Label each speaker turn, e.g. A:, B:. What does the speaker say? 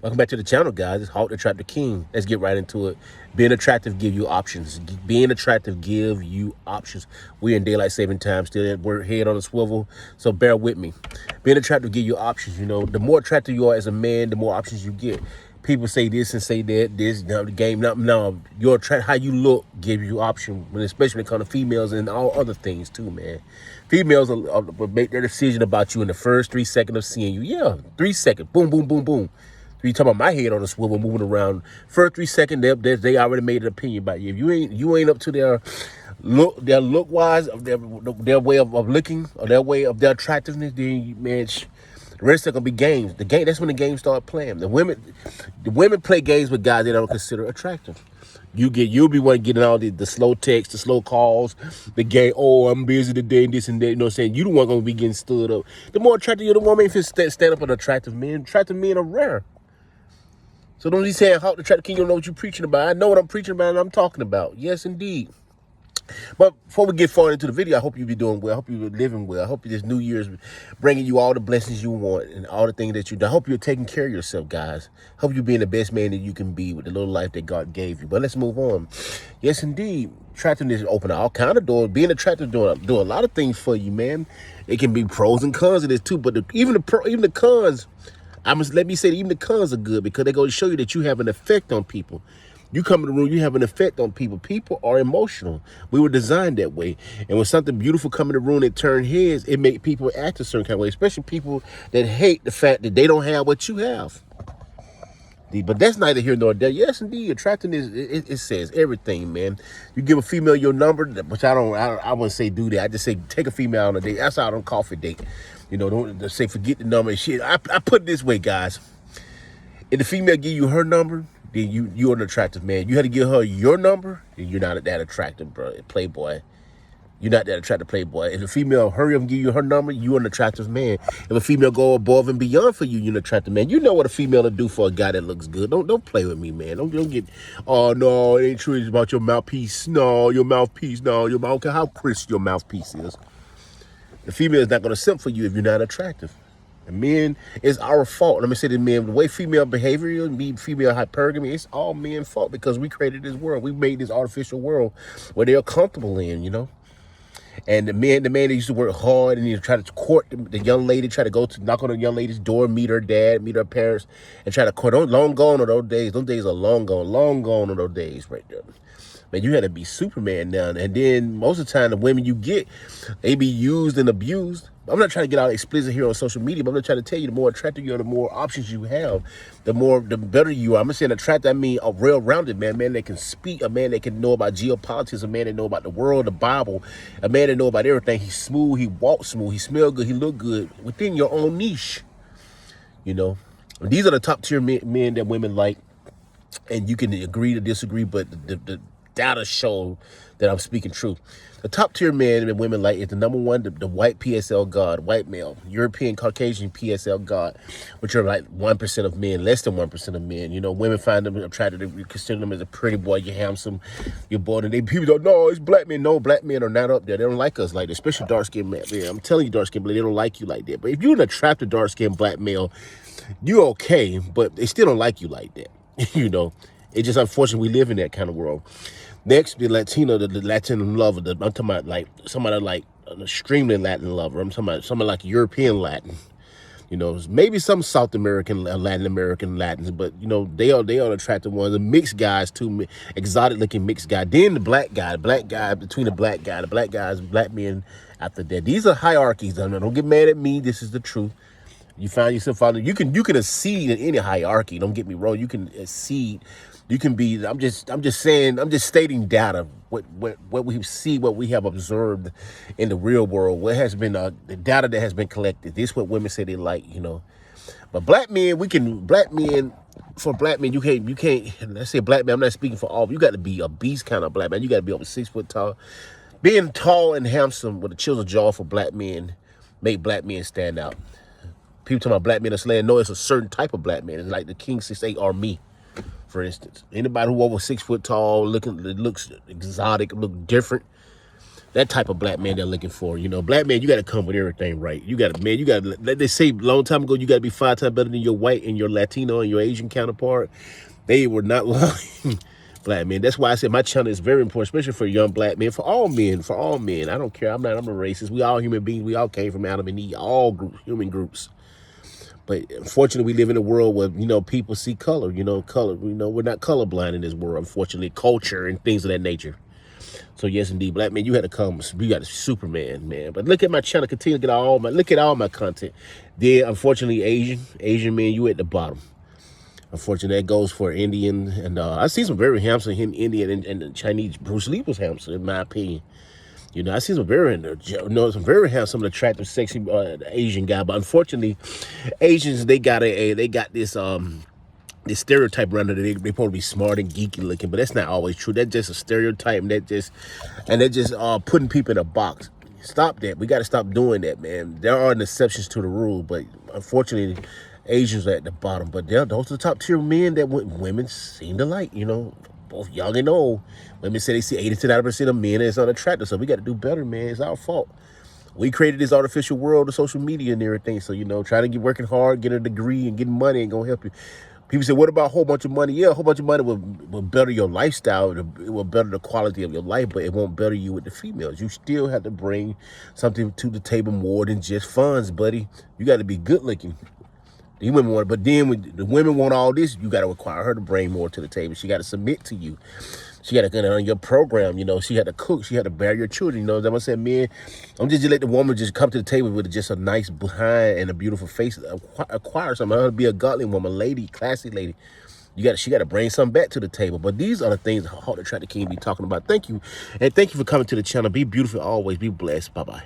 A: Welcome back to the channel, guys. It's Hawk the Trap the King. Let's get right into it. Being attractive give you options. Being attractive give you options. We're in daylight saving time still. We're head on a swivel, so bear with me. Being attractive give you options. You know, the more attractive you are as a man, the more options you get. People say this and say that. This, now the game. No, your how you look gives you option, especially when it comes to females and all other things too, man. Females will make their decision about you in the first 3 seconds of seeing you. Yeah, 3 seconds. Boom, boom, boom, boom. You talking about my head on a swivel moving around. First 3 seconds, they already made an opinion about you. If you ain't up to their look wise, of their way of looking, or their way of their attractiveness, then man, the rest are gonna be games. That's when the games start playing. The women play games with guys they don't consider attractive. You'll be one getting all the slow texts, the slow calls, the game. Oh, I'm busy today and this and that. You know what I'm saying? You the one gonna be getting stood up. The more attractive you're, the woman if you stand up an attractive men. Attractive men are rare. So don't be saying Hawk the Trap the King, you don't know what you're preaching about. I know what I'm preaching about and I'm talking about. Yes, indeed. But before we get far into the video, I hope you be doing well. I hope you're living well. I hope this New Year's bringing you all the blessings you want and all the things that you do. I hope you're taking care of yourself, guys. I hope you're being the best man that you can be with the little life that God gave you. But let's move on. Yes, indeed. Attractiveness open all kind of doors. Being attractive do a lot of things for you, man. It can be pros and cons of this too. But even the cons, let me say that even the cons are good because they're going to show you that you have an effect on people. You come in the room, you have an effect on people. People are emotional. We were designed that way. And when something beautiful come in the room that turn heads, it make people act a certain kind of way, especially people that hate the fact that they don't have what you have. But that's neither here nor there. Yes, indeed, attractiveness, it says everything, man. You give a female your number, which I wouldn't say do that. I just say take a female on a date. That's how I don't coffee date. You know, don't say forget the number and shit. I put it this way, guys. If the female give you her number, then you're an attractive man. You had to give her your number, then you're not that attractive, bro. Playboy. You're not that attractive playboy. If a female hurry up and give you her number, you're an attractive man. If a female go above and beyond for you, you're an attractive man. You know what a female will do for a guy that looks good. Don't play with me, man. Don't get, oh no, it ain't true. It's about your mouthpiece. No, your mouthpiece. No, your mouth. I don't care how crisp your mouthpiece is. The female is not going to simp for you if you're not attractive. And men, it's our fault. Let me say to men, the way female behavior, female hypergamy, it's all men's fault because we created this world. We made this artificial world where they're comfortable in, you know. And the man that used to work hard and he try to court the young lady, try to go to knock on the young lady's door, meet her dad, meet her parents, and try to court. Long gone are those days. Those days are long gone are those days right there. Man, you had to be Superman now. And then most of the time, the women you get, they be used and abused. I'm not trying to get all explicit here on social media, but I'm not trying to tell you the more attractive you are, the more options you have, the better you are. I'm not saying attractive, I mean a well-rounded man, man that can speak, a man that can know about geopolitics, a man that know about the world, the Bible, a man that know about everything. He's smooth, he walks smooth, he smell good, he look good within your own niche. You know, these are the top tier men that women like, and you can agree to disagree, but the data show that I'm speaking truth. The top tier men and women like is the number one, the white PSL God, white male, European Caucasian PSL God, which are like 1% of men, less than 1% of men. You know, women find them attractive, they consider them as a pretty boy, you're handsome, you're bored, and people don't know it's black men. No, black men are not up there. They don't like us like that, especially dark skinned men. Yeah, I'm telling you, dark skinned men, they don't like you like that. But if you're an attractive dark skinned black male, you're okay, but they still don't like you like that. You know, it's just unfortunate we live in that kind of world. Next, the Latino, the Latin lover. I'm talking about like somebody like an extremely Latin lover. I'm talking about somebody like European Latin. You know, maybe some South American, Latin American Latins, but you know they are attractive ones. The mixed guys too, exotic looking mixed guy. Then the black guy between the black guys, black men. After that, these are hierarchies. Don't get mad at me. This is the truth. You find yourself following. You can exceed in any hierarchy. Don't get me wrong. You can exceed. You can be. I'm just saying. I'm just stating data. What we see, what we have observed in the real world. What has been the data that has been collected. This is what women say they like. You know, but black men, for black men, you can't. Let's say black men. I'm not speaking for all. You got to be a beast kind of black man. You got to be over 6 foot tall. Being tall and handsome with a chiseled jaw for black men make black men stand out. People talking about black men are slaying. No, it's a certain type of black man. It's like the King 6'8" or me, for instance. Anybody who over 6 foot tall, looks exotic, look different, That type of black man they're looking for. You know, black man, you got to come with everything right. You got to, man, you got to, they say a long time ago, you got to be 5 times better than your white and your Latino and your Asian counterpart. They were not lying. Black men. That's why I said my channel is very important, especially for young black men, for all men, for all men. I don't care. I'm a racist. We all human beings. We all came from Adam and Eve, all groups, human groups. But unfortunately, we live in a world where, you know, people see color, we're not colorblind in this world, unfortunately, culture and things of that nature. So yes, indeed, black man, you had to come. You got a Superman, man. But look at my channel. Continue to get look at all my content. Then, unfortunately, Asian men, you at the bottom. Unfortunately, that goes for Indian. And I see some very handsome Indian and Chinese. Bruce Lee was handsome, in my opinion. You know, I see some very handsome, attractive, sexy Asian guy. But unfortunately, Asians, they got this this stereotype around that they supposed to be smart and geeky looking, but that's not always true. That's just a stereotype, and they're just putting people in a box. Stop that. We got to stop doing that, man. There are exceptions to the rule, but unfortunately, Asians are at the bottom. But those are the top tier men that women seem to like. You know, both young and old. Women say they see 80 to 90% of men as unattractive, so we got to do better, man. It's our fault. We created this artificial world of social media and everything. So, you know, trying to get working hard, get a degree, and getting money ain't gonna help you. People say, what about a whole bunch of money? Yeah, a whole bunch of money will better your lifestyle. It will better the quality of your life, but it won't better you with the females. You still have to bring something to the table more than just funds, buddy. You got to be good looking. The women want it, but then when the women want all this, you got to require her to bring more to the table. She got to submit to you. She got to get on your program, you know. She had to cook. She had to bear your children, you know. As I said, man, I'm just let the woman just come to the table with just a nice behind and a beautiful face. Acquire something. Her to be a godly woman, lady, classy lady. She got to bring something back to the table. But these are the things Hawk the Attractive King be talking about. Thank you, and thank you for coming to the channel. Be beautiful always. Be blessed. Bye bye.